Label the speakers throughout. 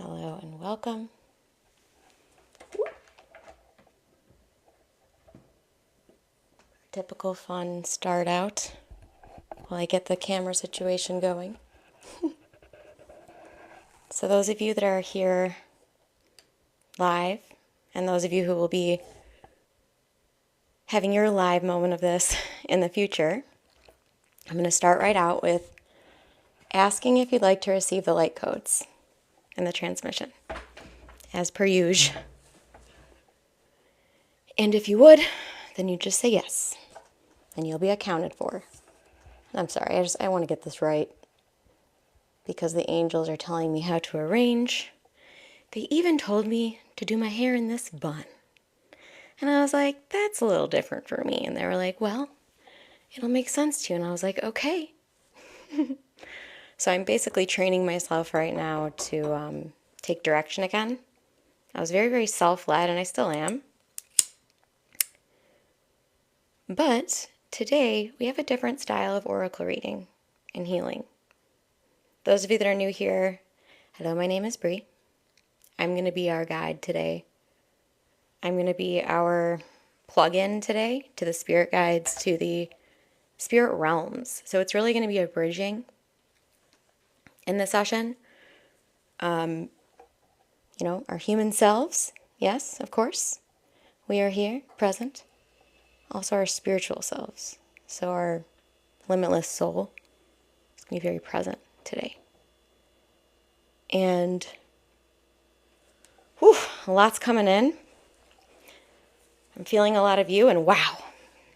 Speaker 1: Hello and welcome. Typical fun start out while I get the camera situation going. So those of you that are here live, and those of you who will be having your live moment of this in the future, I'm going to start right out with asking if you'd like to receive the light codes in the transmission, as per usual. And if you would, then you just say yes, and you'll be accounted for. I'm sorry, I want to get this right, because the angels are telling me how to arrange. They even told me to do my hair in this bun. And I was like, that's a little different for me. And they were like, well, it'll make sense to you. And I was like, okay. So I'm basically training myself right now to take direction again. I was very, very self-led, and I still am. But today, we have a different style of oracle reading and healing. Those of you that are new here, hello, my name is Bree. I'm going to be our guide today. I'm going to be our plug-in today to the spirit guides, to the spirit realms. So it's really going to be a bridging in the session. Our human selves, yes, of course, we are here, present. Also our spiritual selves. So our limitless soul is going to be very present today. And a lot's coming in. I'm feeling a lot of you, and wow,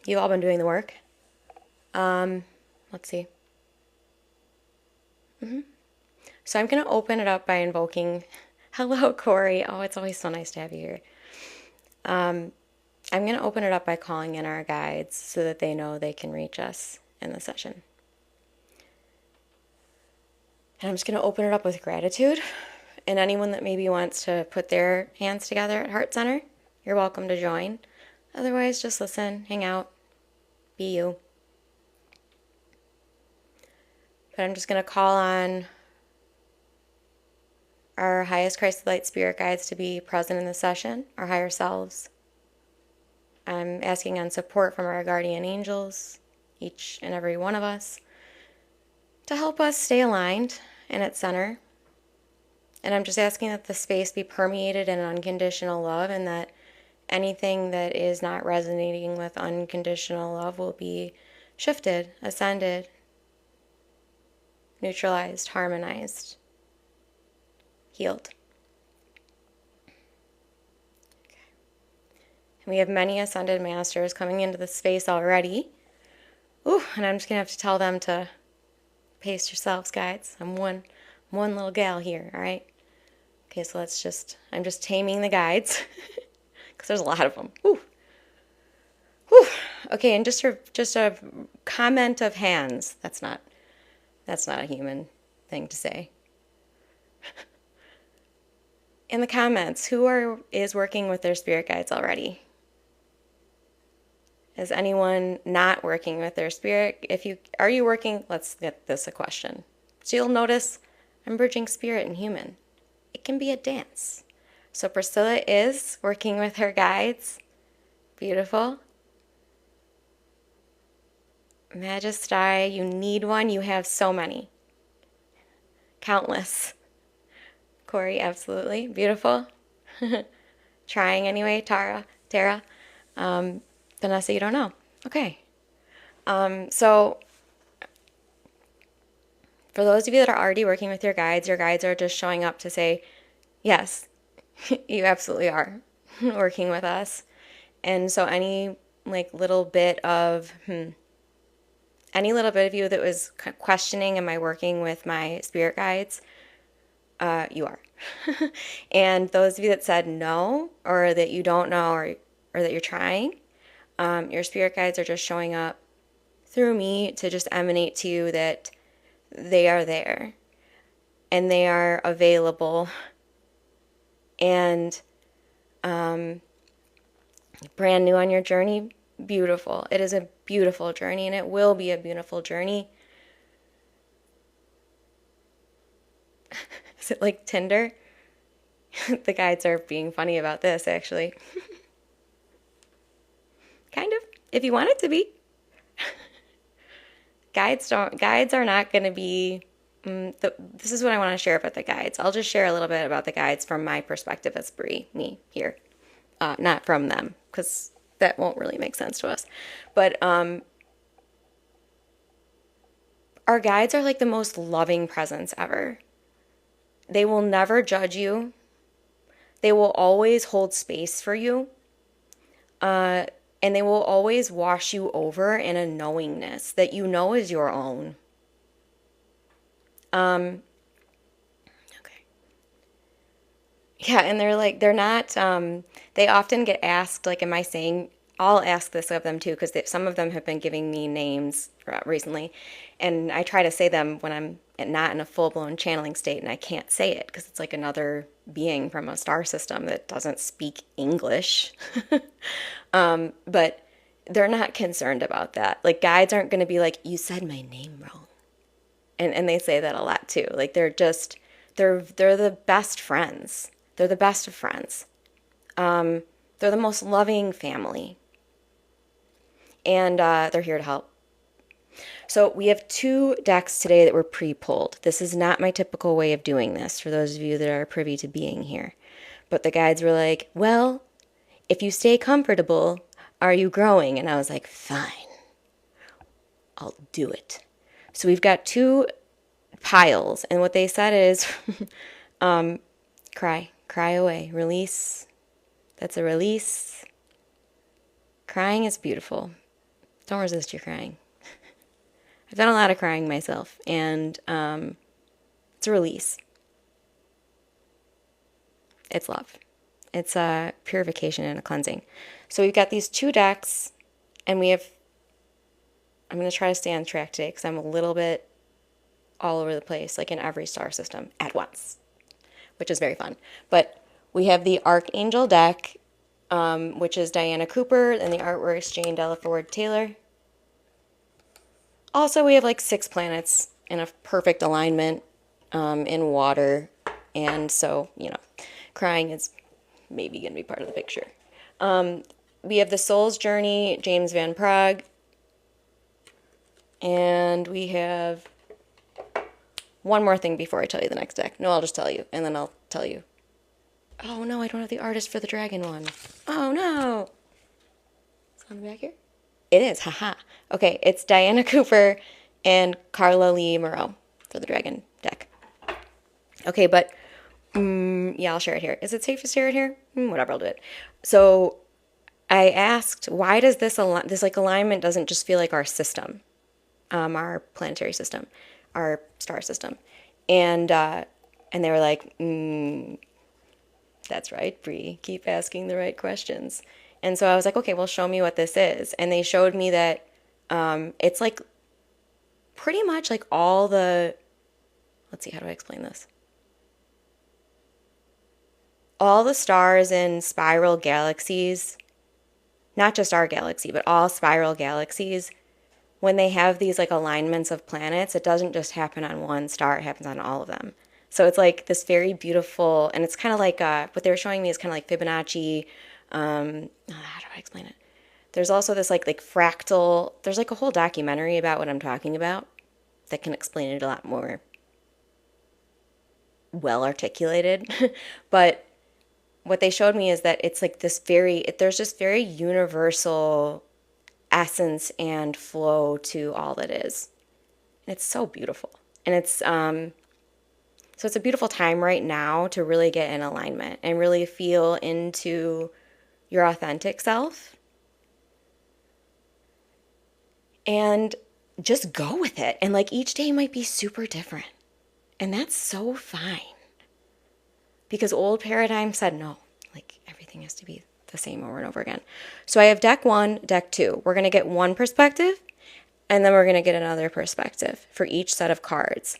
Speaker 1: you've all been doing the work. Let's see. So I'm going to open it up by invoking, hello, Corey. Oh, it's always so nice to have you here. I'm going to open it up by calling in our guides so that they know they can reach us in the session. And I'm just going to open it up with gratitude. And anyone that maybe wants to put their hands together at Heart Center, you're welcome to join. Otherwise, just listen, hang out, be you. But I'm just going to call on our highest Christ light spirit guides to be present in the session, our higher selves. I'm asking on support from our guardian angels, each and every one of us, to help us stay aligned and at center. And I'm just asking that the space be permeated in unconditional love, and that anything that is not resonating with unconditional love will be shifted, ascended, neutralized, harmonized, healed. We have many ascended masters coming into the space already. Ooh, and I'm just going to have to tell them to pace yourselves, guides. I'm one little gal here, all right? Okay, so I'm just taming the guides, because there's a lot of them. Ooh. Whew. Okay, and just a comment of hands. That's not a human thing to say. In the comments, who is working with their spirit guides already? Is anyone not working with their spirit? Are you working? Let's get this a question. So you'll notice I'm bridging spirit and human. It can be a dance. So Priscilla is working with her guides. Beautiful. Majesty, you need one. You have so many. Countless. Corey, absolutely. Beautiful. Trying anyway. Tara. Vanessa, you don't know. Okay. So for those of you that are already working with your guides are just showing up to say, yes, you absolutely are working with us. And so any little bit of you that was questioning, am I working with my spirit guides? You are. And those of you that said no, or that you don't know, or that you're trying, your spirit guides are just showing up through me to just emanate to you that they are there and they are available and brand new on your journey. Beautiful. It is a beautiful journey, and it will be a beautiful journey. Is it like Tinder? The guides are being funny about this, actually. Kind of, if you want it to be. Guides are not going to be, this is what I want to share about the guides. I'll just share a little bit about the guides from my perspective as Bree, me here. Not from them, because that won't really make sense to us. But our guides are like the most loving presence ever. They will never judge you. They will always hold space for you. And they will always wash you over in a knowingness that you know is your own. Okay. Yeah, and they're not, they often get asked, like, am I saying, I'll ask this of them too, because some of them have been giving me names recently, and I try to say them when I'm not in a full-blown channeling state, and I can't say it, because it's like another being from a star system that doesn't speak English. But they're not concerned about that. Like, guides aren't going to be like, you said my name wrong. And they say that a lot too. Like, they're the best friends. They're the best of friends. They're the most loving family. And they're here to help. So we have 2 decks today that were pre-pulled. This is not my typical way of doing this, for those of you that are privy to being here. But the guides were like, well, if you stay comfortable, are you growing? And I was like, fine, I'll do it. So we've got 2 piles, and what they said is, cry away, release. That's a release. Crying is beautiful. Don't resist your crying. I've done a lot of crying myself, and it's a release. It's love. It's a purification and a cleansing. So we've got these 2 decks, and I'm going to try to stay on track today because I'm a little bit all over the place, like in every star system at once, which is very fun. But we have the Archangel deck, which is Diana Cooper, and the artwork Jane Delaford Taylor. Also, we have like 6 planets in a perfect alignment in water, and so, crying is maybe going to be part of the picture. We have the Soul's Journey, James Van Praagh, and we have one more thing before I tell you the next deck. No, I'll just tell you, and then I'll tell you. Oh no, I don't have the artist for the dragon one. Oh no! It's on the back here? It is, haha. Okay, it's Diana Cooper and Carla Lee Moreau for the dragon deck. Okay, but yeah, I'll share it here. Is it safe to share it here? Whatever, I'll do it. So I asked, why does this alignment doesn't just feel like our system, our planetary system, our star system, and they were like, that's right, Bree. Keep asking the right questions. And so I was like, okay, well, show me what this is. And they showed me that it's like pretty much like all the, let's see, how do I explain this? All the stars in spiral galaxies, not just our galaxy, but all spiral galaxies, when they have these like alignments of planets, it doesn't just happen on one star, it happens on all of them. So it's like this very beautiful, and it's kind of like, what they were showing me is kind of like Fibonacci, how do I explain it? There's also this like fractal, there's like a whole documentary about what I'm talking about that can explain it a lot more well articulated. But what they showed me is that it's like this there's this very universal essence and flow to all that is. And it's so beautiful. And it's, so it's a beautiful time right now to really get in alignment and really feel into your authentic self. And just go with it. And like each day might be super different. And that's so fine. Because old paradigm said no. Like everything has to be the same over and over again. So I have deck 1, deck 2. We're going to get one perspective. And then we're going to get another perspective for each set of cards.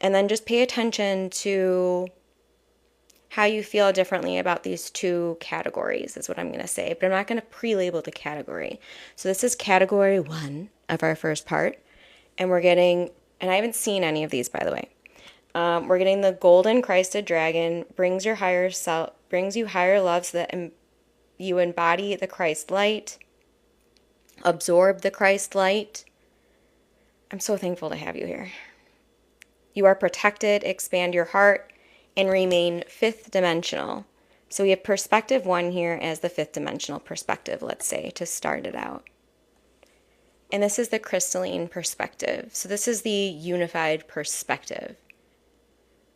Speaker 1: And then just pay attention to how you feel differently about these 2 categories is what I'm going to say. But I'm not going to pre-label the category. So this is category 1 of our first part. And we're getting, and I haven't seen any of these, by the way. We're getting the golden Christed dragon, brings your higher self, brings you higher love so that you embody the Christ light, absorb the Christ light. I'm so thankful to have you here. You are protected, expand your heart, and remain fifth dimensional. So we have perspective 1 here as the fifth dimensional perspective, let's say, to start it out. And this is the crystalline perspective. So this is the unified perspective.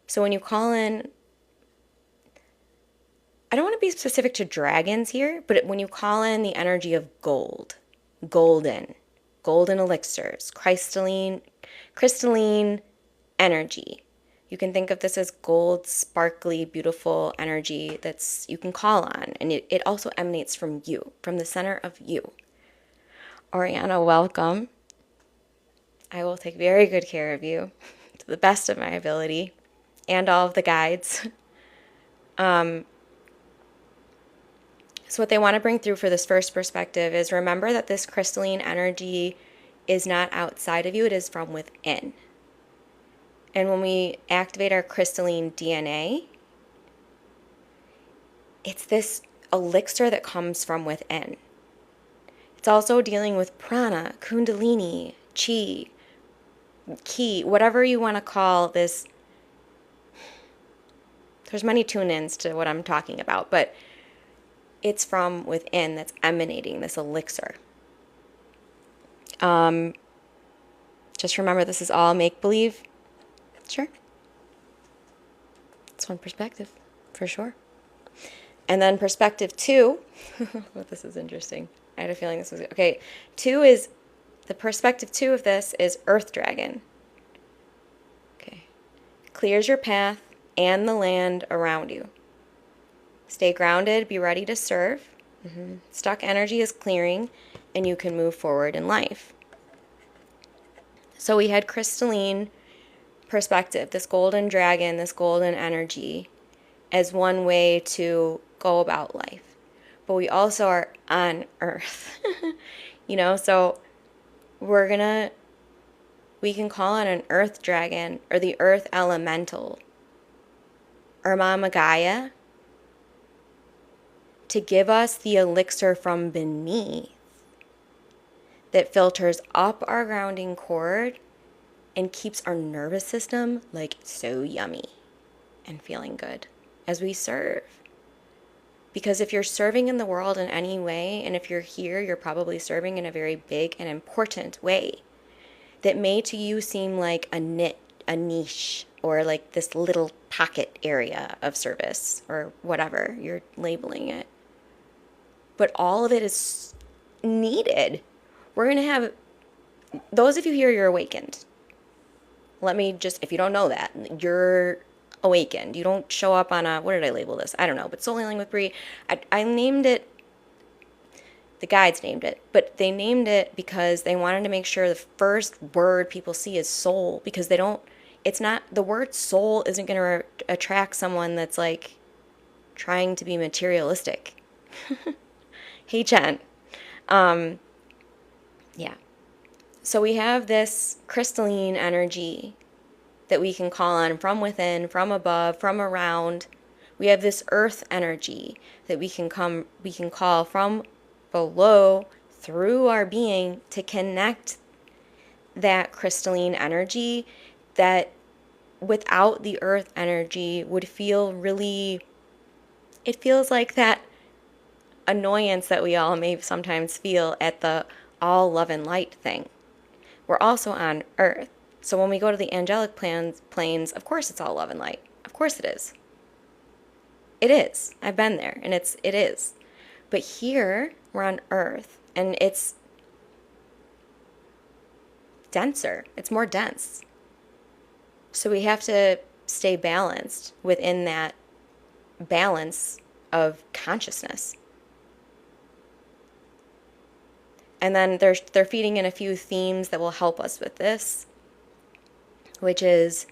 Speaker 1: So when you call in, I don't want to be specific to dragons here, but when you call in the energy of gold, golden elixirs, crystalline energy. You can think of this as gold, sparkly, beautiful energy that's you can call on. And it also emanates from you, from the center of you. Oriana, welcome. I will take very good care of you to the best of my ability and all of the guides. So what they want to bring through for this first perspective is remember that this crystalline energy is not outside of you, it is from within. And when we activate our crystalline DNA, it's this elixir that comes from within. It's also dealing with prana, kundalini, chi, ki, whatever you want to call this. There's many tune-ins to what I'm talking about, but it's from within that's emanating this elixir. Just remember, this is all make-believe. Sure. It's one perspective, for sure. And then perspective 2, well, this is interesting. I had a feeling this was, okay, 2 is, the perspective 2 of this is Earth Dragon. Okay. Clears your path and the land around you. Stay grounded, be ready to serve. Stuck energy is clearing, and you can move forward in life. So we had crystalline perspective, this golden dragon, this golden energy, as one way to go about life. But we also are on Earth, so we can call on an Earth dragon or the Earth elemental or Mama Gaia to give us the elixir from beneath that filters up our grounding cord and keeps our nervous system like so yummy and feeling good as we serve. Because if you're serving in the world in any way, and if you're here, you're probably serving in a very big and important way that may to you seem like a niche, or like this little pocket area of service, or whatever you're labeling it. But all of it is needed. We're going to have, those of you here, you're awakened. Let me just, if you don't know that, you're awakened. You don't show up on a, what did I label this? I don't know, but Soul Healing with Bree, I named it, the guides named it, but they named it because they wanted to make sure the first word people see is soul, because they don't, it's not, the word soul isn't going to attract someone that's like trying to be materialistic. Hey, Jen. Yeah. So we have this crystalline energy that we can call on from within, from above, from around. We have this earth energy that we can call from below through our being to connect that crystalline energy that without the earth energy would feel really, it feels like that annoyance that we all may sometimes feel at the all love and light thing. We're also on earth. So when we go to the angelic planes, of course it's all love and light. Of course it is. It is. I've been there, and it is. But here, we're on earth, and it's denser. It's more dense. So we have to stay balanced within that balance of consciousness. And then they're feeding in a few themes that will help us with this, which is,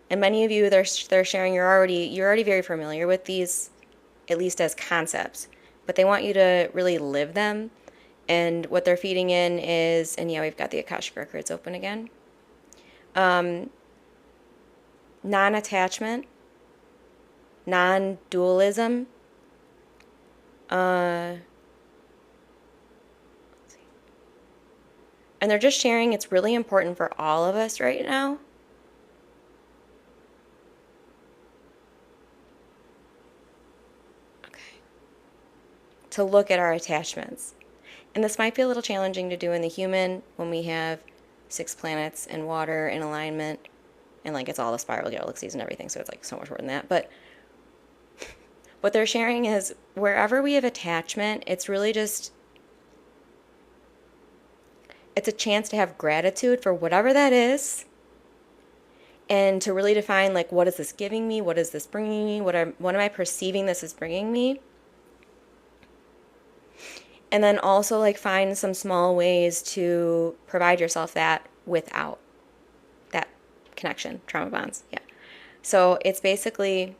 Speaker 1: and many of you, they're sharing, you're already very familiar with these, at least as concepts, but they want you to really live them. And what they're feeding in is, and yeah, we've got the Akashic Records open again. non-attachment, non-dualism, and they're just sharing it's really important for all of us right now to look at our attachments. And this might be a little challenging to do in the human when we have 6 planets and water in alignment, and like it's all the spiral galaxies and everything, so it's like so much more than that. But what they're sharing is wherever we have attachment, it's really just, it's a chance to have gratitude for whatever that is, and to really define like, what is this giving me? What is this bringing me? What am I perceiving this is bringing me? And then also like find some small ways to provide yourself that without that connection, trauma bonds. Yeah. So it's basically,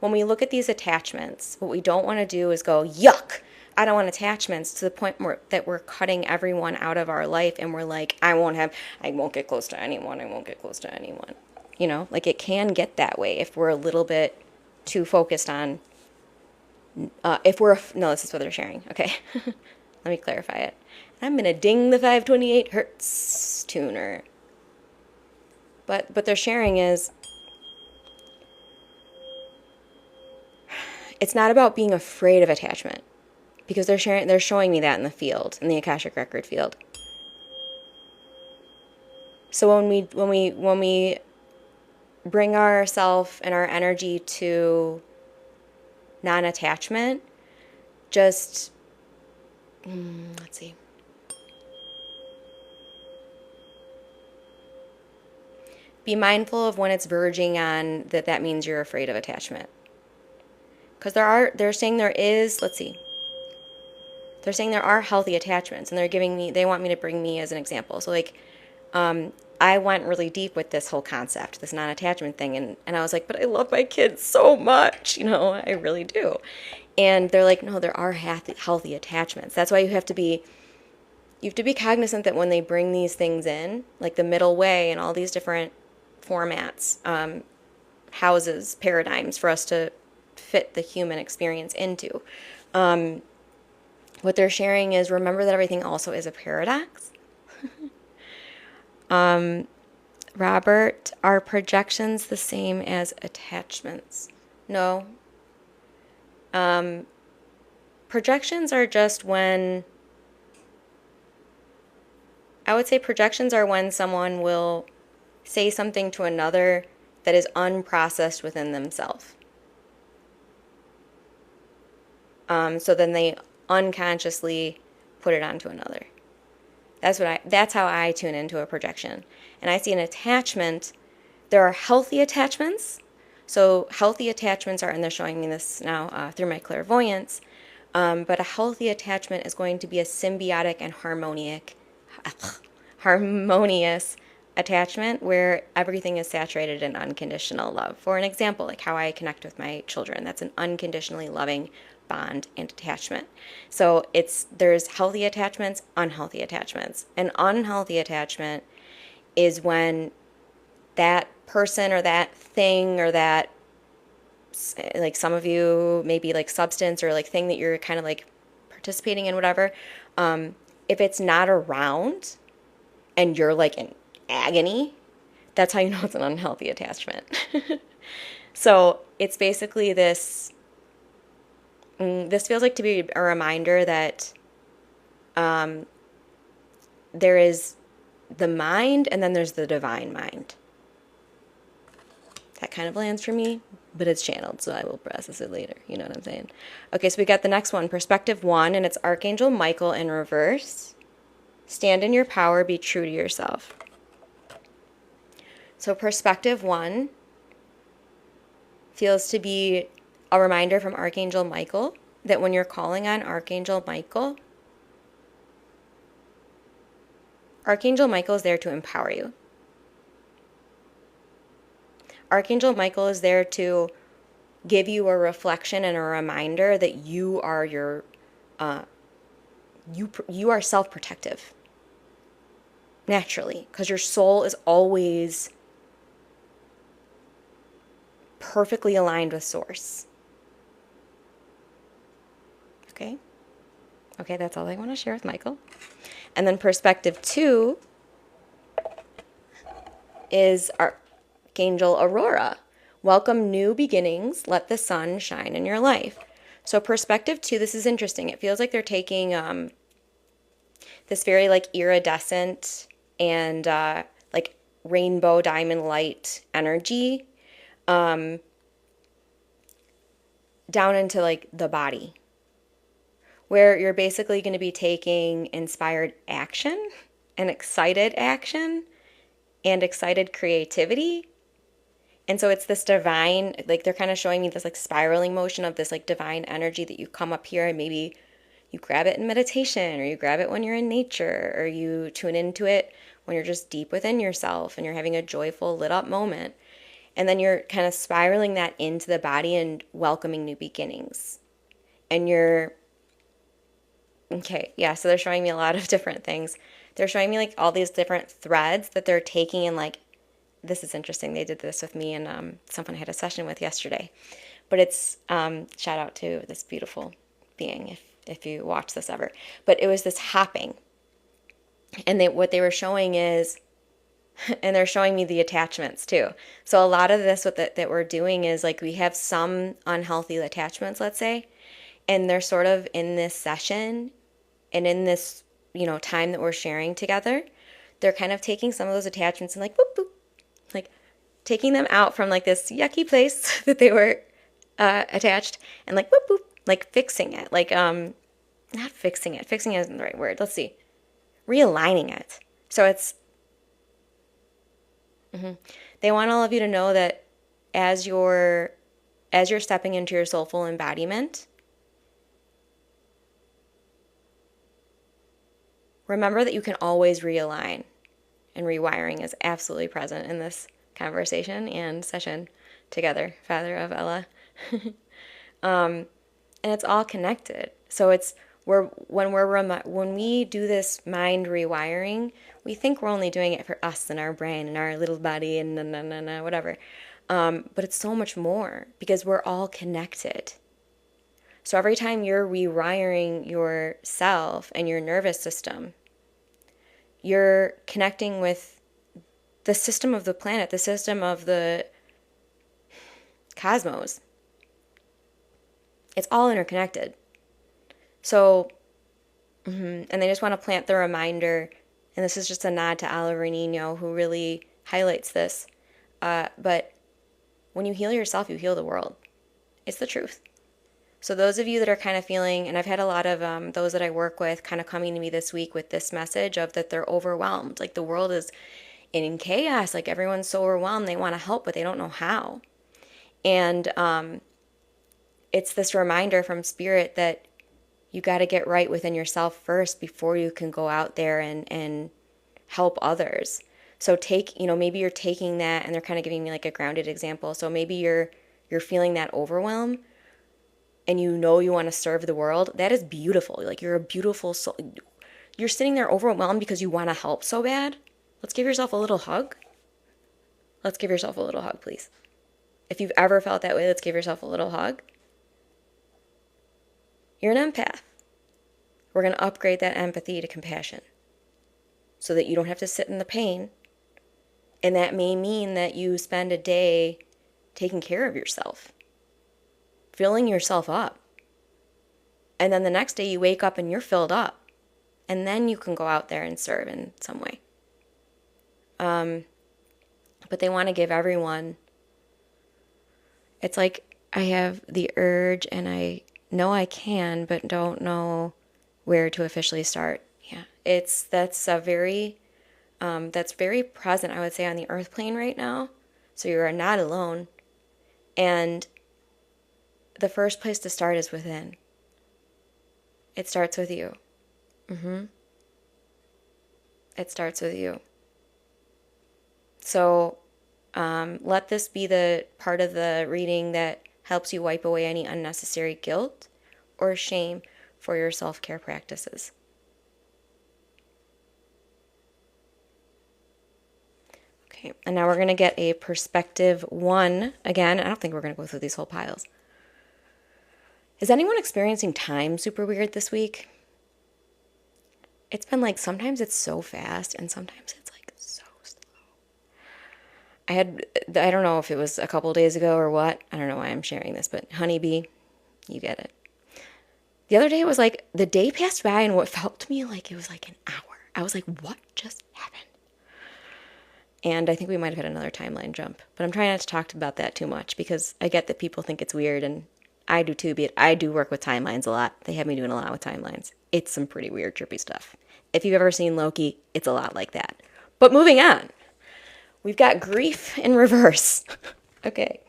Speaker 1: when we look at these attachments, what we don't want to do is go, yuck, I don't want attachments, to the point that we're cutting everyone out of our life, and we're like, I won't get close to anyone. I won't get close to anyone. You know, like it can get that way if we're a little bit too focused on, no, this is what they're sharing. Okay. Let me clarify it. I'm going to ding the 528 hertz tuner. But what they're sharing is, it's not about being afraid of attachment, because they're showing me that in the field, in the Akashic record field. So when we bring ourself and our energy to non-attachment, just let's see. Be mindful of when it's verging on that means you're afraid of attachment. Because they're saying there is, let's see. They're saying there are healthy attachments, and they want me to bring me as an example. So like, I went really deep with this whole concept, this non-attachment thing, and I was like, but I love my kids so much, you know, I really do. And they're like, no, there are healthy attachments. That's why you have to be cognizant that when they bring these things in, like the middle way and all these different formats, houses, paradigms for us to fit the human experience into. What they're sharing is, remember that everything also is a paradox. Robert, are projections the same as attachments? No. Projections are just when, I would say projections are when someone will say something to another that is unprocessed within themselves. So then they unconsciously put it onto another. That's how I tune into a projection. And I see an attachment. There are healthy attachments. So healthy attachments are, and they're showing me this now through my clairvoyance, but a healthy attachment is going to be a symbiotic and harmonious attachment where everything is saturated in unconditional love. For an example, like how I connect with my children, that's an unconditionally loving bond and attachment. So there's healthy attachments, unhealthy attachments. An unhealthy attachment is when that person or that thing or that, like some of you, maybe like substance or like thing that you're kind of like participating in, whatever, if it's not around and you're like in agony, that's how you know it's an unhealthy attachment. So it's basically this feels like to be a reminder that there is the mind and then there's the divine mind. That kind of lands for me, but it's channeled, so I will process it later. You know what I'm saying? Okay, so we got the next one, perspective 1, and it's Archangel Michael in reverse. Stand in your power, be true to yourself. So perspective 1 feels to be a reminder from Archangel Michael that when you're calling on Archangel Michael is there to empower you. Archangel Michael is there to give you a reflection and a reminder that you are you are self-protective naturally, because your soul is always perfectly aligned with source. Okay? Okay, that's all I want to share with Michael. And then perspective 2 is Archangel Aurora. Welcome new beginnings. Let the sun shine in your life. So perspective 2, this is interesting. It feels like they're taking this very like iridescent and like rainbow diamond light energy down into like the body, where you're basically going to be taking inspired action and excited action and excited creativity. And so it's this divine, like they're kind of showing me this like spiraling motion of this like divine energy that you come up here and maybe you grab it in meditation, or you grab it when you're in nature, or you tune into it when you're just deep within yourself and you're having a joyful lit up moment. And then you're kind of spiraling that into the body and welcoming new beginnings. And you're, okay, yeah, so they're showing me a lot of different things. They're showing me like all these different threads that they're taking, and like, this is interesting. They did this with me and someone I had a session with yesterday. But it's, shout out to this beautiful being if you watch this ever. But it was this hopping. And what they were showing is, and they're showing me the attachments too. So a lot of this that we're doing is like we have some unhealthy attachments, let's say, and they're sort of in this session and in this, time that we're sharing together, they're kind of taking some of those attachments and like, boop, boop, like taking them out from like this yucky place that they were attached, and like, boop, boop, like fixing it. Like, not fixing it. Fixing it isn't the right word. Let's see. Realigning it. So it's, they want all of you to know that as you're stepping into your soulful embodiment, remember that you can always realign, and rewiring is absolutely present in this conversation and session together, Father of Ella. And it's all connected. So it's when we do this mind rewiring, we think we're only doing it for us and our brain and our little body and whatever. But it's so much more, because we're all connected. So every time you're rewiring yourself and your nervous system, you're connecting with the system of the planet, the system of the cosmos. It's all interconnected. So, and they just want to plant the reminder, and this is just a nod to Oliver Nino, who really highlights this. But when you heal yourself, you heal the world. It's the truth. So those of you that are kind of feeling, and I've had a lot of those that I work with kind of coming to me this week with this message of that they're overwhelmed. Like the world is in chaos. Like everyone's so overwhelmed. They want to help, but they don't know how. And it's this reminder from Spirit that you got to get right within yourself first before you can go out there and help others. So maybe you're taking that, and they're kind of giving me like a grounded example. So maybe you're feeling that overwhelm, and you want to serve the world. That is beautiful. Like you're a beautiful soul. You're sitting there overwhelmed because you want to help so bad. Let's give yourself a little hug. Let's give yourself a little hug, please. If you've ever felt that way, let's give yourself a little hug. You're an empath. We're going to upgrade that empathy to compassion so that you don't have to sit in the pain. And that may mean that you spend a day taking care of yourself, filling yourself up. And then the next day you wake up and you're filled up. And then you can go out there and serve in some way. But they want to give everyone, it's like I have the urge and I know I can, but don't know where to officially start. Yeah, that's very present, I would say, on the earth plane right now. So you are not alone. And the first place to start is within. It starts with you. It starts with you. So let this be the part of the reading that helps you wipe away any unnecessary guilt or shame for your self-care practices. Okay. Okay, and now we're going to get a perspective 1 again. I don't think we're going to go through these whole piles. Is anyone experiencing time super weird this week? It's been like, sometimes it's so fast and sometimes it's like so slow. I don't know if it was a couple days ago or what. I don't know why I'm sharing this, but honeybee, you get it. The other day it was like the day passed by and what felt to me like it was like an hour. I was like, what just happened? And I think we might have had another timeline jump. But I'm trying not to talk about that too much because I get that people think it's weird, and I do too, but I do work with timelines a lot. They have me doing a lot with timelines. It's some pretty weird, trippy stuff. If you've ever seen Loki, it's a lot like that. But moving on. We've got grief in reverse. Okay.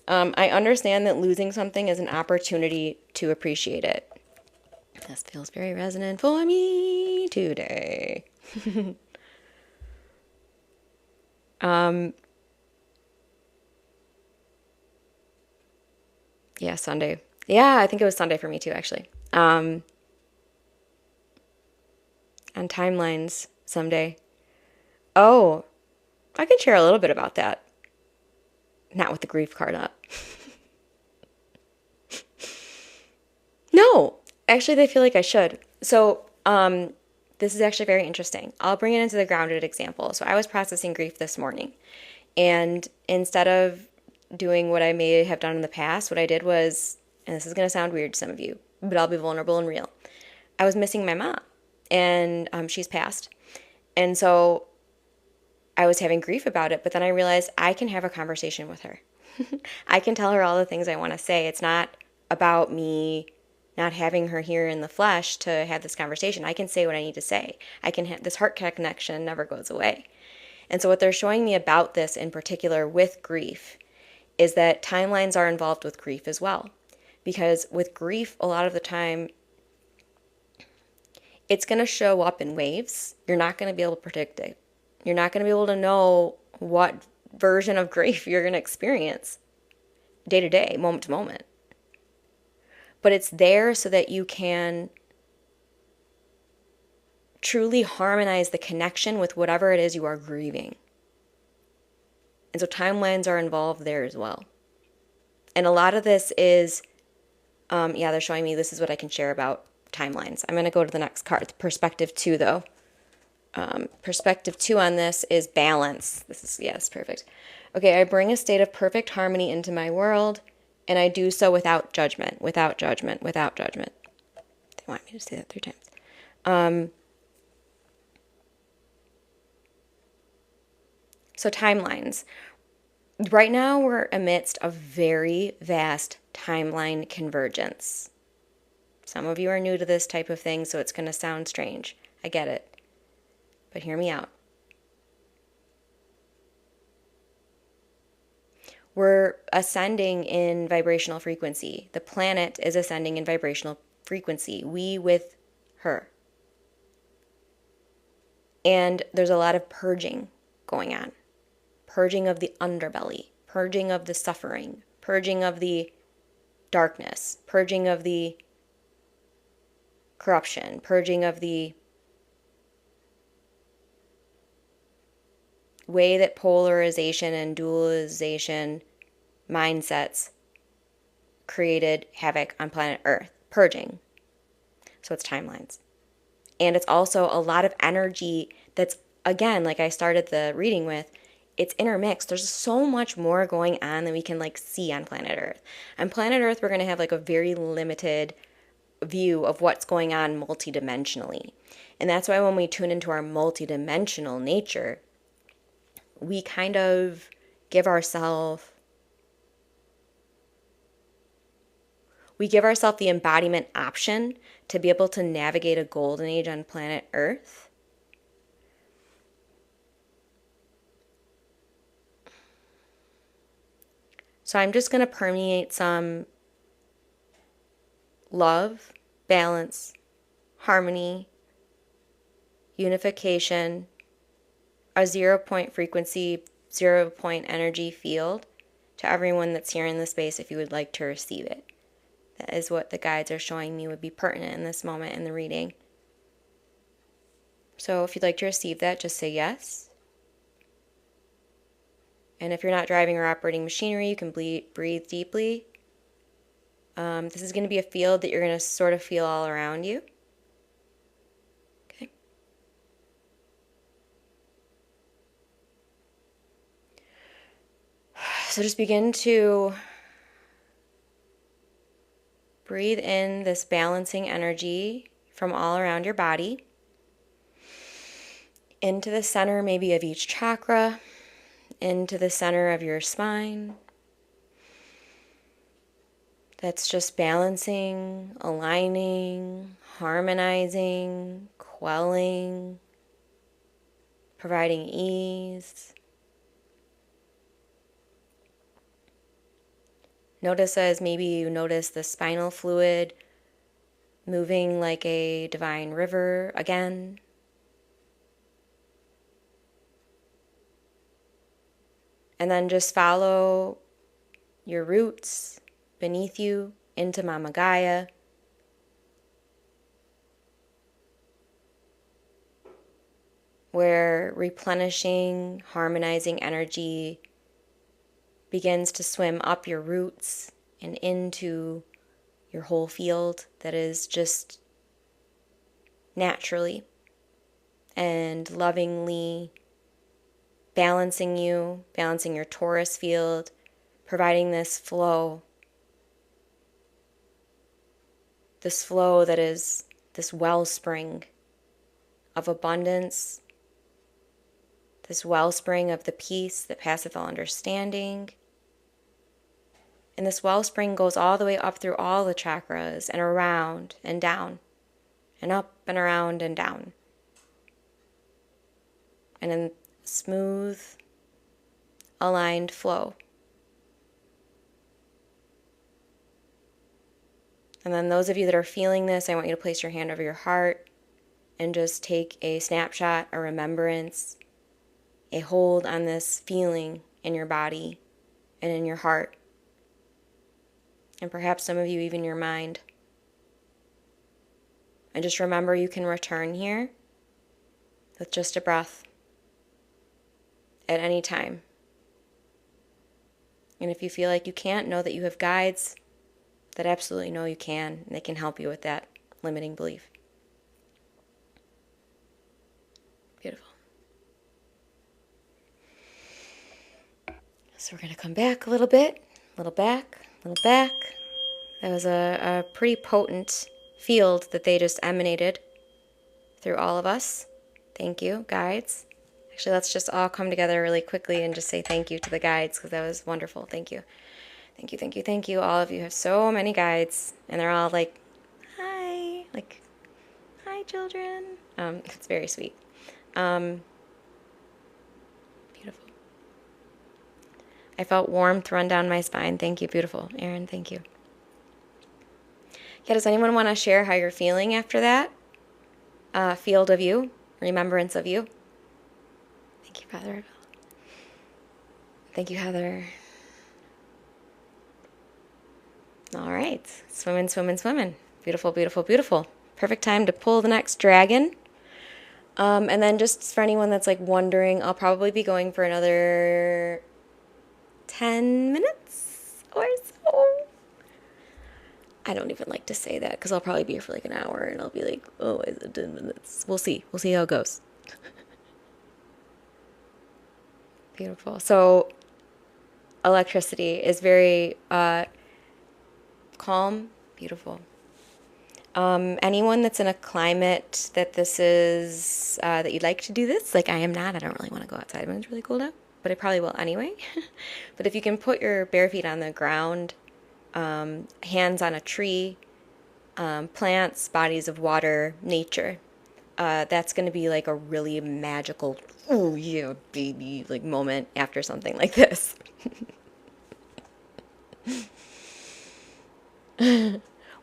Speaker 1: I understand that losing something is an opportunity to appreciate it. This feels very resonant for me today. Yeah, Sunday. Yeah, I think it was Sunday for me too, actually. On timelines someday. Oh, I can share a little bit about that. Not with the grief card up. No, actually, they feel like I should. So, this is actually very interesting. I'll bring it into the grounded example. So I was processing grief this morning, and instead of doing what I may have done in the past, what I did was, and this is going to sound weird to some of you, but I'll be vulnerable and real. I was missing my mom, and she's passed. And so I was having grief about it, but then I realized I can have a conversation with her. I can tell her all the things I want to say. It's not about me not having her here in the flesh to have this conversation. I can say what I need to say. I can have this heart connection never goes away. And so what they're showing me about this in particular with grief is that timelines are involved with grief as well. Because with grief, a lot of the time, it's going to show up in waves. You're not going to be able to predict it. You're not going to be able to know what version of grief you're going to experience day to day, moment to moment. But it's there so that you can truly harmonize the connection with whatever it is you are grieving. And so timelines are involved there as well. And a lot of this is, they're showing me this is what I can share about timelines. I'm going to go to the next card, perspective 2 though. Perspective 2 on this is balance. This is, yes, perfect. Okay, I bring a state of perfect harmony into my world, and I do so without judgment, without judgment, without judgment. They want me to say that 3 times. So timelines. Right now we're amidst a very vast timeline convergence. Some of you are new to this type of thing, so it's going to sound strange. I get it. But hear me out. We're ascending in vibrational frequency. The planet is ascending in vibrational frequency. We with her. And there's a lot of purging going on. Purging of the underbelly. Purging of the suffering. Purging of the darkness. Purging of the corruption. Purging of the way that polarization and dualization mindsets created havoc on planet Earth. Purging. So it's timelines. And it's also a lot of energy that's, again, like I started the reading with, it's intermixed. There's so much more going on than we can see on planet Earth. On planet Earth, we're going to have a very limited view of what's going on multidimensionally. And that's why when we tune into our multidimensional nature, we kind of give ourselves the embodiment option to be able to navigate a golden age on planet Earth. So I'm just going to permeate some love, balance, harmony, unification, a 0-point frequency, 0-point energy field to everyone that's here in the space if you would like to receive it. That is what the guides are showing me would be pertinent in this moment in the reading. So if you'd like to receive that, just say yes. And if you're not driving or operating machinery, you can breathe deeply. This is going to be a field that you're going to sort of feel all around you. Okay. So just begin to breathe in this balancing energy from all around your body into the center maybe of each chakra, into the center of your spine. That's just balancing, aligning, harmonizing, quelling, providing ease. Notice as maybe you notice the spinal fluid moving like a divine river again. And then just follow your roots beneath you into Mama Gaia. Where replenishing, harmonizing energy begins to swim up your roots and into your whole field that is just naturally and lovingly balancing you, balancing your torus field, providing this flow that is this wellspring of abundance, this wellspring of the peace that passeth all understanding. And this wellspring goes all the way up through all the chakras and around and down and up and around and down. And in smooth, aligned flow. And then those of you that are feeling this, I want you to place your hand over your heart and just take a snapshot, a remembrance, a hold on this feeling in your body and in your heart. And perhaps some of you even your mind. And just remember you can return here with just a breath at any time. And if you feel like you can't, know that you have guides that absolutely know you can, and they can help you with that limiting belief. Beautiful. So we're going to come back a little bit, a little back, a little back. That was a pretty potent field that they just emanated through all of us. Thank you, guides. Actually, let's just all come together really quickly and just say thank you to the guides, because that was wonderful. Thank you. Thank you, thank you, thank you. All of you have so many guides, and they're all like, hi, hi, children. It's very sweet. Beautiful. I felt warmth run down my spine. Thank you, beautiful. Erin, thank you. Yeah, does anyone want to share how you're feeling after that? Field of you, remembrance of you. Thank you, Father. Thank you, Heather. All right, swimming, swimming, swimming. Beautiful, beautiful, beautiful. Perfect time to pull the next dragon. And then just for anyone that's like wondering, I'll probably be going for another 10 minutes or so. I don't even like to say that because I'll probably be here for like an hour and I'll be like, oh, is it 10 minutes? We'll see. We'll see how it goes. Beautiful. So electricity is very calm, beautiful. Anyone that's in a climate that this is, that you'd like to do this, like I am not, I don't really want to go outside when it's really cold out, but I probably will anyway. But if you can put your bare feet on the ground, hands on a tree, plants, bodies of water, nature, that's going to be like a really magical, oh yeah, baby, like moment after something like this.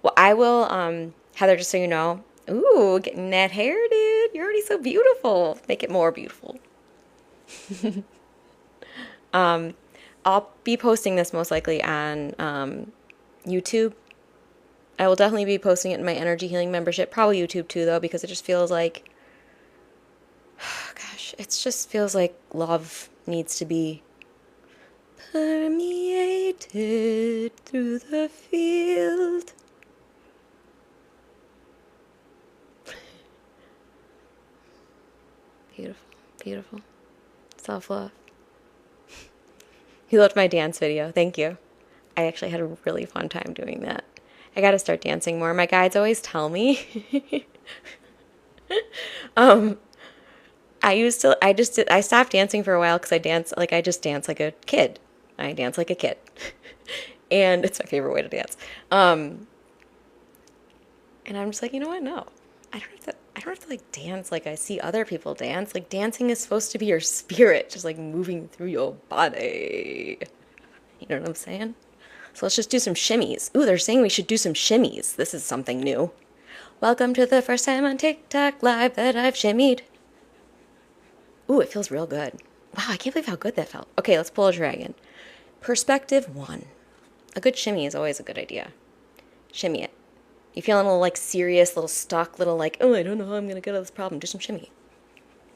Speaker 1: Well, I will, Heather, just so you know, ooh, getting that hair, dude. You're already so beautiful. Make it more beautiful. I'll be posting this most likely on YouTube. I will definitely be posting it in my energy healing membership. Probably YouTube too, though, because it just feels like, gosh, it just feels like love needs to be permeated through the field. Beautiful, beautiful. Self-love. You loved my dance video. Thank you. I actually had a really fun time doing that. I gotta start dancing more. My guides always tell me. I stopped dancing for a while because I just dance like a kid. I dance like a kid. And it's my favorite way to dance. And I'm just like, you know what? No. I don't have to like dance like I see other people dance. Like dancing is supposed to be your spirit, just like moving through your body. You know what I'm saying? So let's just do some shimmies. Ooh, they're saying we should do some shimmies. This is something new. Welcome to the first time on TikTok Live that I've shimmied. Ooh, it feels real good. Wow, I can't believe how good that felt. Okay, let's pull a dragon. Perspective 1. A good shimmy is always a good idea. Shimmy it. You feeling a little like serious, little stuck, little like, oh, I don't know how I'm going to get out of this problem. Do some shimmy.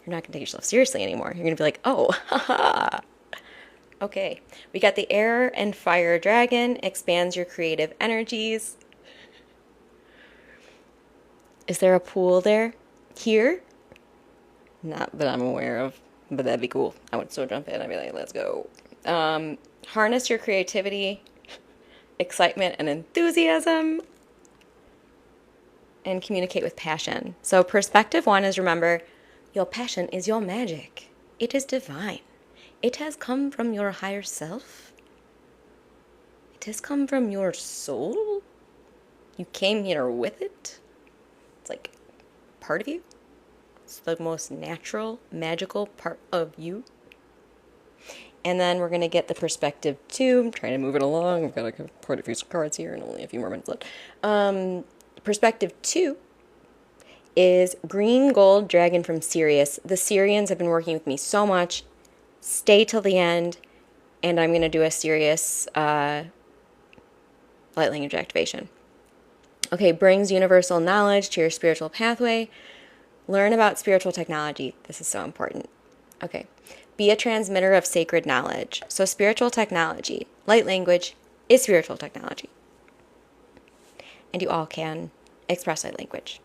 Speaker 1: You're not going to take yourself seriously anymore. You're going to be like, oh, haha. Okay, we got the air and fire dragon. Expands your creative energies. Is there a pool there? Here? Not that I'm aware of, but that'd be cool. I would so jump in. I'd be like, let's go. Harness your creativity, excitement, and enthusiasm, and communicate with passion. So perspective 1 is, remember, your passion is your magic. It is divine. It has come from your higher self. It has come from your soul. You came here with it. It's like part of you. It's the most natural, magical part of you. And then we're going to get the perspective 2. I'm trying to move it along. I've got quite a few cards here and only a few more minutes left. Perspective 2 is green gold dragon from Sirius. The Sirians have been working with me so much. Stay till the end, and I'm going to do a Sirius light language activation. Okay, brings universal knowledge to your spiritual pathway. Learn about spiritual technology. This is so important. Okay. Be a transmitter of sacred knowledge. So spiritual technology, light language, is spiritual technology. And you all can express light language.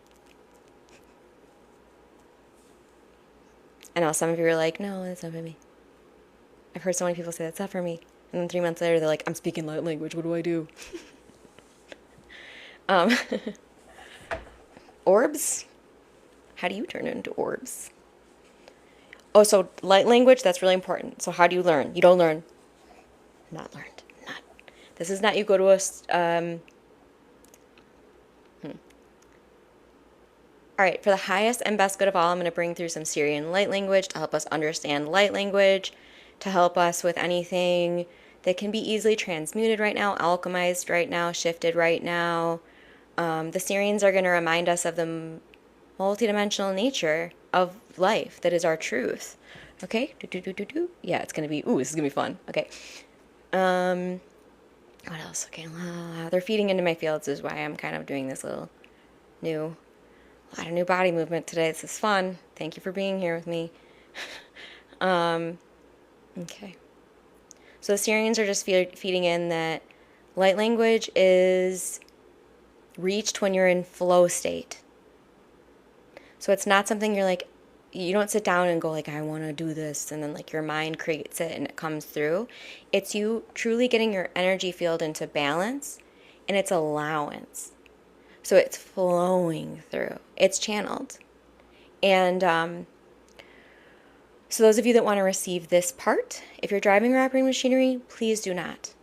Speaker 1: I know some of you are like, no, that's not for me. I've heard so many people say that's not for me. And then 3 months later, they're like, I'm speaking light language. What do I do? Orbs? How do you turn into orbs? Oh, so light language, that's really important. So how do you learn? You don't learn. Not learned. Not. This is not you go to a... All right, for the highest and best good of all, I'm going to bring through some Sirian light language to help us understand light language, to help us with anything that can be easily transmuted right now, alchemized right now, shifted right now. The Sirians are going to remind us of the multidimensional nature of life that is our truth. Okay? Yeah, it's going to be... Ooh, this is going to be fun. Okay. What else? Okay, they're feeding into my fields is why I'm kind of doing this little new... A lot of new body movement today. This is fun. Thank you for being here with me. Okay. So the Sirians are just feeding in that light language is reached when you're in flow state. So it's not something you're like, you don't sit down and go like, I want to do this. And then like your mind creates it and it comes through. It's you truly getting your energy field into balance, and it's allowance. So it's flowing through. It's channeled. And so those of you that want to receive this part, if you're driving or operating machinery, please do not.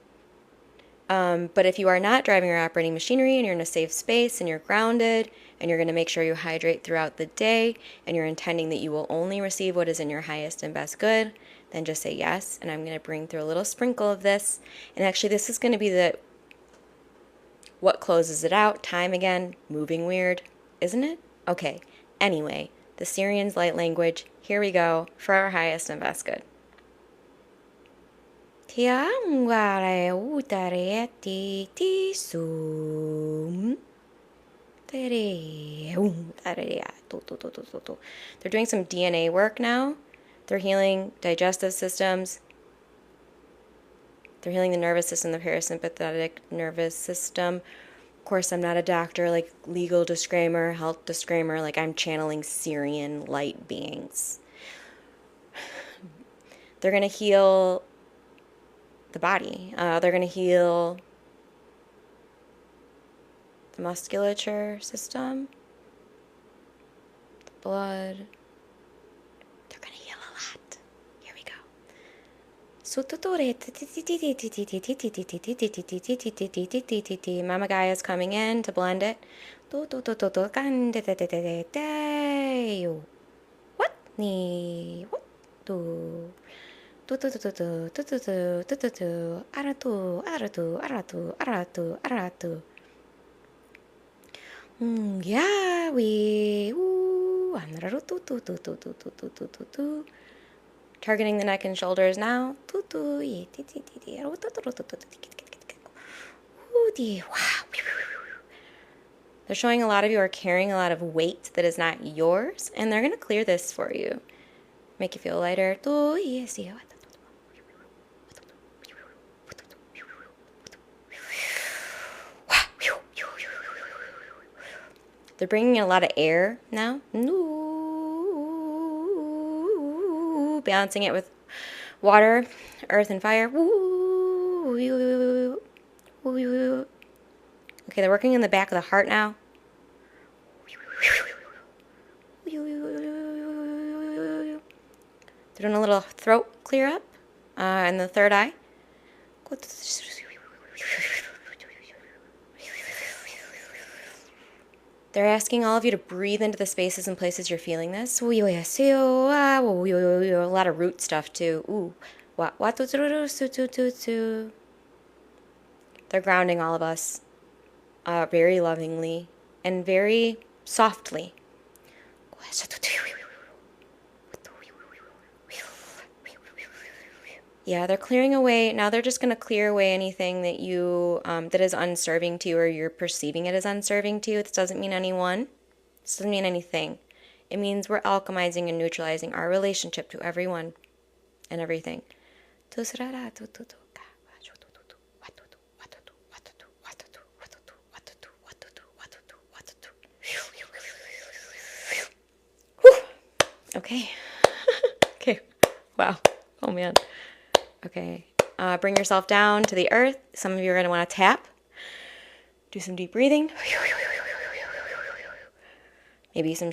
Speaker 1: But if you are not driving or operating machinery and you're in a safe space and you're grounded and you're going to make sure you hydrate throughout the day and you're intending that you will only receive what is in your highest and best good, then just say yes. And I'm going to bring through a little sprinkle of this. And actually this is going to be what closes it out. Time again, moving weird, isn't it? Okay. Anyway, the Sirian's light language. Here we go for our highest and best good. They're doing some DNA work now. They're healing digestive systems. They're healing the nervous system, the parasympathetic nervous system. Of course, I'm not a doctor, like legal disclaimer, health disclaimer, like I'm channeling Sirian light beings. They're going to heal the body. They're going to heal the musculature system, the blood. They're going to heal a lot. Here we go. Mama Gaia is coming in to blend it. What? Yeah, we targeting the neck and shoulders now. They're showing a lot of you are carrying a lot of weight that is not yours, and they're going to clear this for you. Make you feel lighter. They're bringing in a lot of air now. Balancing it with water, earth, and fire. Okay, they're working in the back of the heart now. They're doing a little throat clear up and the third eye. They're asking all of you to breathe into the spaces and places you're feeling this. A lot of root stuff too. Ooh. They're grounding all of us very lovingly and very softly. Yeah, they're clearing away. Now they're just going to clear away anything that you that is unserving to you, or you're perceiving it as unserving to you. This doesn't mean anyone. This doesn't mean anything. It means we're alchemizing and neutralizing our relationship to everyone and everything. Okay. Okay. Wow. Oh, man. Okay. Bring yourself down to the earth. Some of you are going to want to tap. Do some deep breathing. Maybe some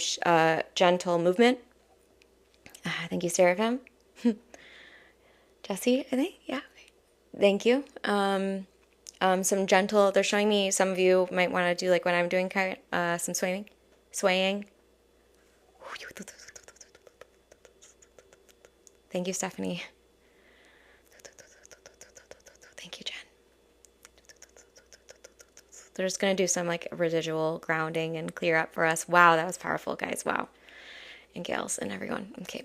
Speaker 1: gentle movement. Thank you, Seraphim. Jesse, I think. Yeah. Thank you. Some gentle, they're showing me some of you might want to do like what I'm doing, some swaying. Thank you, Stephanie. Thank you, Jen. They're just going to do some like residual grounding and clear up for us. Wow, that was powerful, guys. Wow. And gals and everyone. Okay.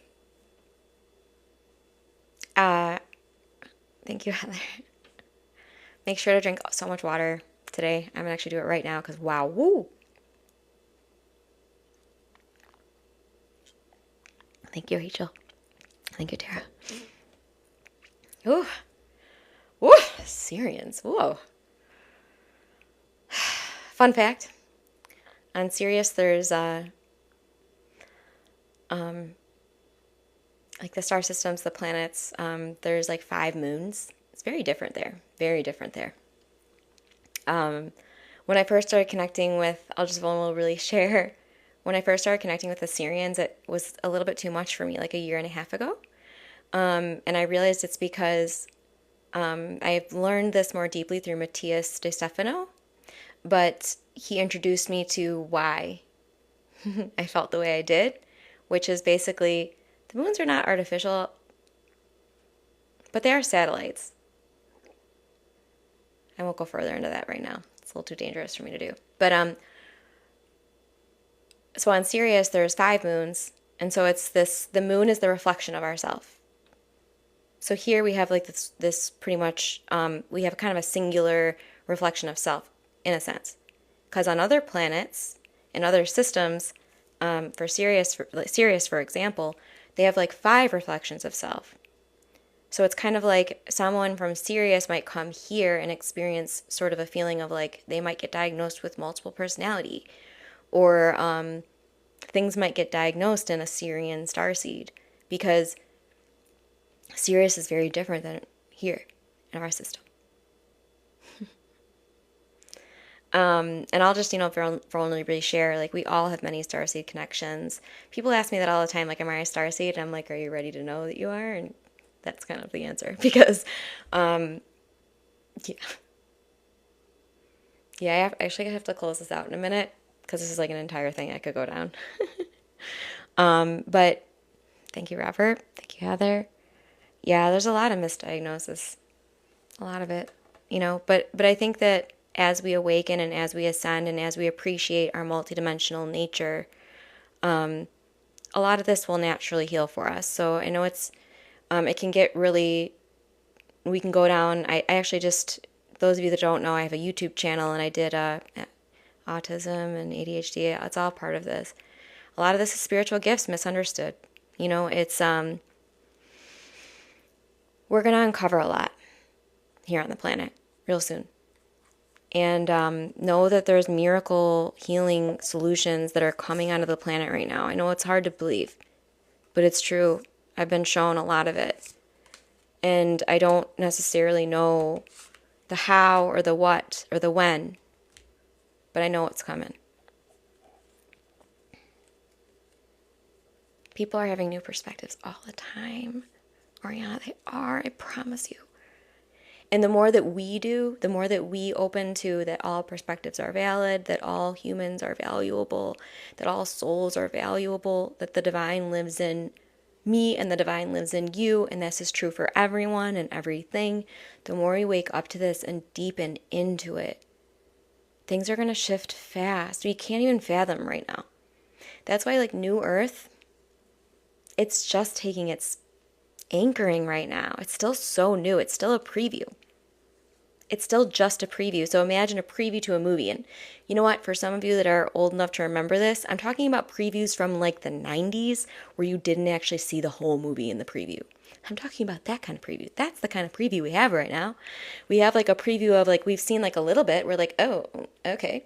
Speaker 1: Thank you, Heather. Make sure to drink so much water today. I'm going to actually do it right now because wow. Woo. Thank you, Rachel. Thank you, Tara. Ooh. Ooh. Sirians. Whoa. Fun fact. On Sirius, there's like the star systems, the planets, there's like 5 moons. It's very different there. Very different there. When I first started connecting with, I'll just vulnerably share, when I first started connecting with the Sirians, it was a little bit too much for me, like a year and a half ago. And I realized it's because I've learned this more deeply through Matthias De Stefano, but he introduced me to why I felt the way I did, which is basically the moons are not artificial, but they are satellites. I won't go further into that right now. It's a little too dangerous for me to do. But so on Sirius, there's 5 moons, and so it's this. The moon is the reflection of ourself. So here we have like this pretty much. We have kind of a singular reflection of self, in a sense, because on other planets and other systems, for Sirius, for example, they have like 5 reflections of self. So it's kind of like someone from Sirius might come here and experience sort of a feeling of like they might get diagnosed with multiple personality, or things might get diagnosed in a Sirian starseed, because Sirius is very different than here in our system. And I'll just, vulnerably share, like, we all have many starseed connections. People ask me that all the time, like, am I a starseed? And I'm like, are you ready to know that you are? And that's kind of the answer, because, yeah. Yeah, I have to close this out in a minute, because this is like an entire thing I could go down. But thank you, Robert. Thank you, Heather. Yeah, there's a lot of misdiagnosis. A lot of it, but I think that as we awaken and as we ascend and as we appreciate our multidimensional nature, a lot of this will naturally heal for us. So I know it can get really, we can go down. I actually just, those of you that don't know, I have a YouTube channel, and I did autism and ADHD. It's all part of this. A lot of this is spiritual gifts misunderstood. It's, we're going to uncover a lot here on the planet real soon. And know that there's miracle healing solutions that are coming onto the planet right now. I know it's hard to believe, but it's true. I've been shown a lot of it. And I don't necessarily know the how or the what or the when, but I know it's coming. People are having new perspectives all the time. Oriana, they are, I promise you. And the more that we do, the more that we open to that all perspectives are valid, that all humans are valuable, that all souls are valuable, that the divine lives in me and the divine lives in you, and this is true for everyone and everything, the more we wake up to this and deepen into it, things are going to shift fast. We can't even fathom right now. That's why, like, New Earth, it's just taking its anchoring right now. It's still so new. It's still a preview. It's still just a preview. So imagine a preview to a movie. And you know what? For some of you that are old enough to remember this, I'm talking about previews from like the 90s where you didn't actually see the whole movie in the preview. I'm talking about that kind of preview. That's the kind of preview we have right now. We have like a preview of, like, we've seen like a little bit. We're like, oh, okay.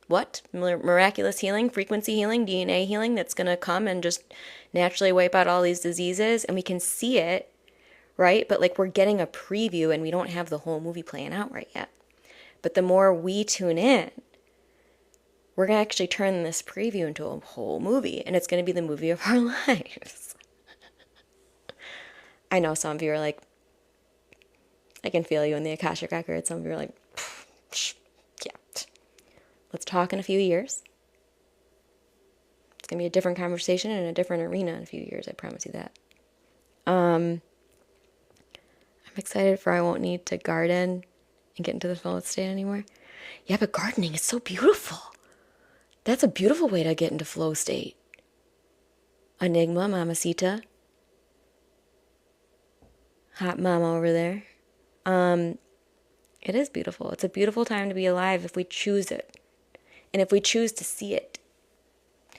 Speaker 1: What? Miraculous healing, frequency healing, DNA healing that's going to come and just naturally wipe out all these diseases. And we can see it, right? But like, we're getting a preview and we don't have the whole movie playing out right yet. But the more we tune in, we're going to actually turn this preview into a whole movie. And it's going to be the movie of our lives. I know some of you are like, I can feel you in the Akashic Records. Some of you are like, yeah. Let's talk in a few years. It's going to be a different conversation in a different arena in a few years. I promise you that. I'm excited for I won't need to garden and get into the flow state anymore. Yeah, but gardening is so beautiful. That's a beautiful way to get into flow state. Enigma, Mamacita. Hot mama over there. It is beautiful. It's a beautiful time to be alive if we choose it. And if we choose to see it.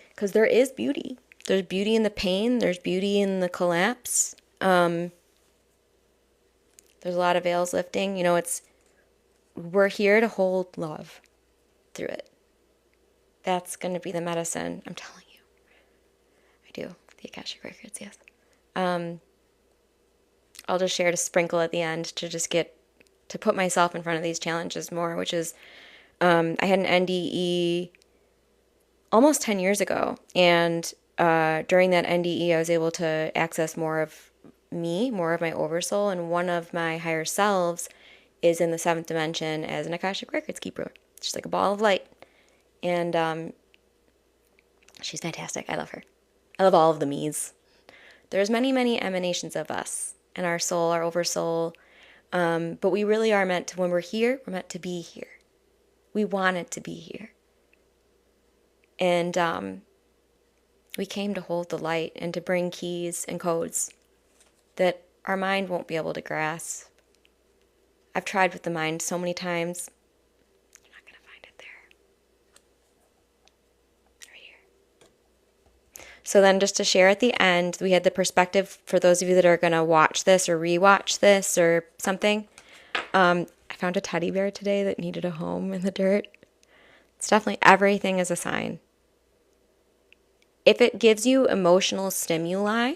Speaker 1: Because there is beauty. There's beauty in the pain. There's beauty in the collapse. There's a lot of veils lifting. We're here to hold love through it. That's going to be the medicine. I'm telling you. I do. The Akashic Records, yes. I'll just share to sprinkle at the end to put myself in front of these challenges more, which is, I had an NDE almost 10 years ago. And during that NDE, I was able to access more of me, more of my oversoul. And one of my higher selves is in the 7th dimension as an Akashic Records keeper. She's like a ball of light. And she's fantastic. I love her. I love all of the me's. There's many, many emanations of us and our soul, our oversoul. But we really are meant to, when we're here, we're meant to be here. We wanted to be here. And we came to hold the light and to bring keys and codes that our mind won't be able to grasp. I've tried with the mind so many times. You're not going to find it there. Right here. So then just to share at the end, we had the perspective for those of you that are going to watch this or rewatch this or something. I found a teddy bear today that needed a home in the dirt. It's definitely everything is a sign. If it gives you emotional stimuli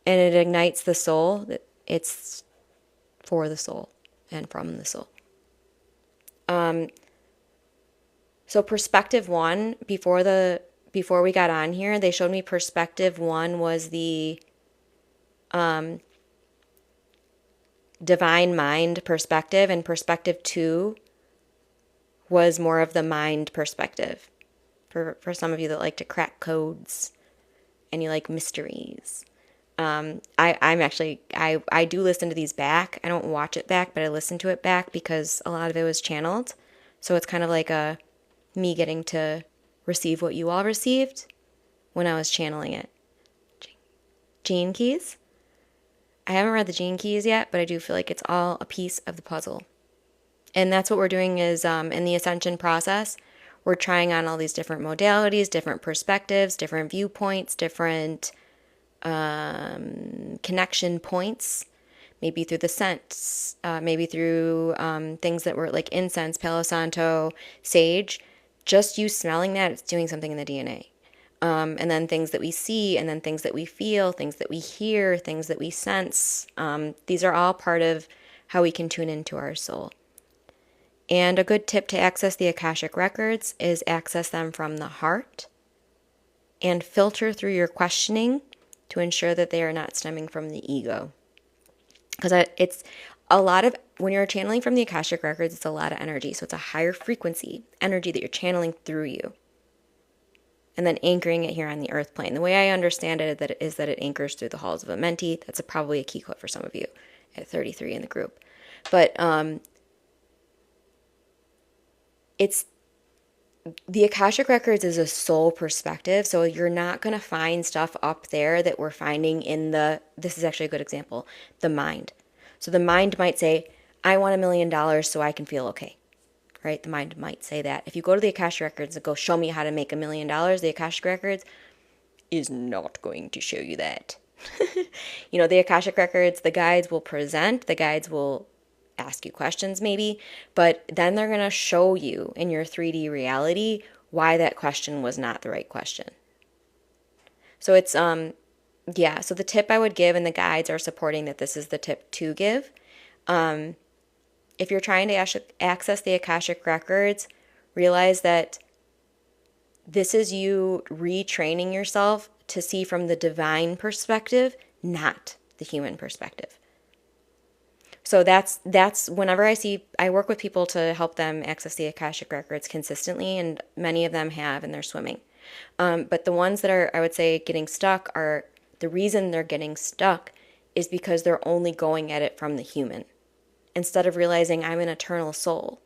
Speaker 1: and it ignites the soul, it's for the soul and from the soul. So perspective 1, before we got on here, they showed me perspective 1 was the divine mind perspective, and perspective 2 was more of the mind perspective. For some of you that like to crack codes and you like mysteries. I do listen to these back. I don't watch it back, but I listen to it back because a lot of it was channeled. So it's kind of like me getting to receive what you all received when I was channeling it. Gene Keys? I haven't read the Gene Keys yet, but I do feel like it's all a piece of the puzzle. And that's what we're doing is in the ascension process, we're trying on all these different modalities, different perspectives, different viewpoints, different connection points, maybe through the scents, maybe through things that were like incense, Palo Santo, sage. Just you smelling that, it's doing something in the DNA. And then things that we see, and then things that we feel, things that we hear, things that we sense. These are all part of how we can tune into our soul. And a good tip to access the Akashic Records is access them from the heart and filter through your questioning to ensure that they are not stemming from the ego. Because it's a lot of, when you're channeling from the Akashic Records, it's a lot of energy. So it's a higher frequency energy that you're channeling through you. And then anchoring it here on the earth plane. The way I understand it is that it anchors through the halls of a mentee. That's probably a key quote for some of you at 33 in the group. But it's the Akashic Records is a soul perspective, so you're not going to find stuff up there that we're finding in this is actually a good example, the mind. So the mind might say, I want $1 million so I can feel okay, right? The mind might say that. If you go to the Akashic Records and go, show me how to make $1 million, the Akashic Records is not going to show you that. The Akashic Records, the guides will present, the guides will ask you questions maybe, but then they're going to show you in your 3D reality why that question was not the right question. So it's, so the tip I would give, and the guides are supporting that this is the tip to give. If you're trying to access the Akashic Records, realize that this is you retraining yourself to see from the divine perspective, not the human perspective. So that's whenever I work with people to help them access the Akashic Records consistently, and many of them have, and they're swimming. But the ones that are, I would say, getting stuck are, the reason they're getting stuck is because they're only going at it from the human, instead of realizing I'm an eternal soul.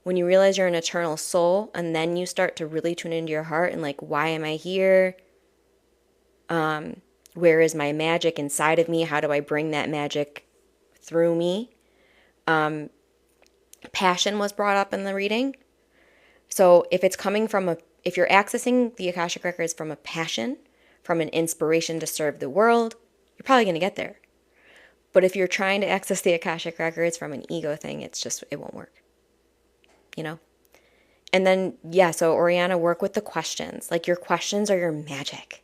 Speaker 1: When you realize you're an eternal soul, and then you start to really tune into your heart and like, why am I here? Where is my magic inside of me? How do I bring that magic through me? Passion was brought up in the reading. So if it's coming from if you're accessing the Akashic Records from a passion, from an inspiration to serve the world, you're probably going to get there. But if you're trying to access the Akashic Records from an ego thing, it won't work. And then, so Oriana, work with the questions. Like, your questions are your magic.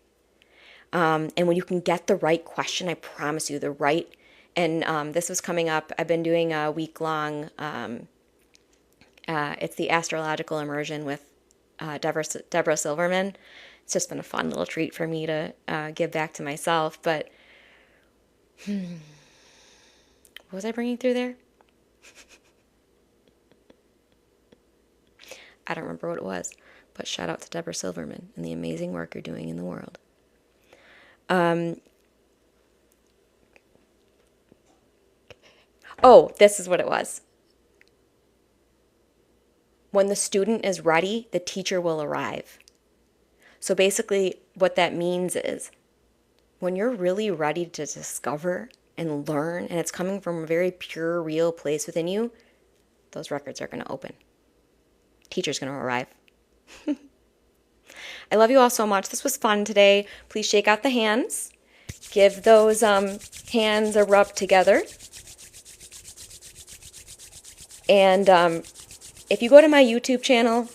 Speaker 1: And when you can get the right question, I promise you, and this was coming up, I've been doing a week-long, it's the astrological immersion with Deborah Silverman. It's just been a fun little treat for me to give back to myself. But what was I bringing through there? I don't remember what it was, but shout out to Deborah Silverman and the amazing work you're doing in the world. This is what it was. When the student is ready, the teacher will arrive. So basically what that means is when you're really ready to discover and learn, and it's coming from a very pure, real place within you, those records are going to open. Teacher's going to arrive. I love you all so much. This was fun today. Please shake out the hands. Give those hands a rub together. And if you go to my YouTube channel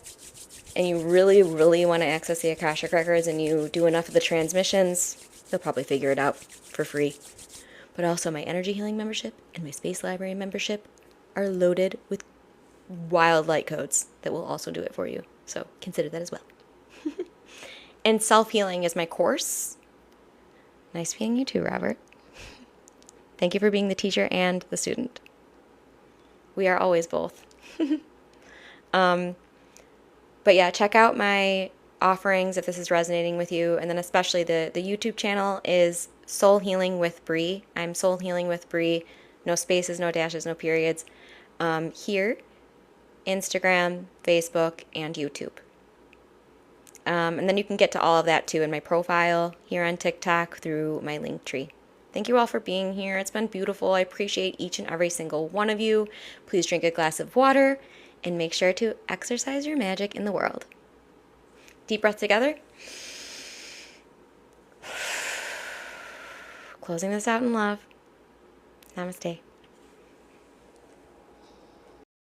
Speaker 1: and you really, really want to access the Akashic Records and you do enough of the transmissions, they'll probably figure it out for free. But also my Energy Healing membership and my Space Library membership are loaded with wild light codes that will also do it for you. So consider that as well. And Self-Healing is my course. Nice meeting you too, Robert. Thank you for being the teacher and the student. We are always both. But yeah, check out my offerings if this is resonating with you. And then especially the YouTube channel is Soul Healing with Bree. I'm Soul Healing with Bree. No spaces, no dashes, no periods. Here, Instagram, Facebook, and YouTube. And then you can get to all of that too in my profile here on TikTok through my link tree. Thank you all for being here. It's been beautiful. I appreciate each and every single one of you. Please drink a glass of water and make sure to exercise your magic in the world. Deep breath together. Closing this out in love. Namaste.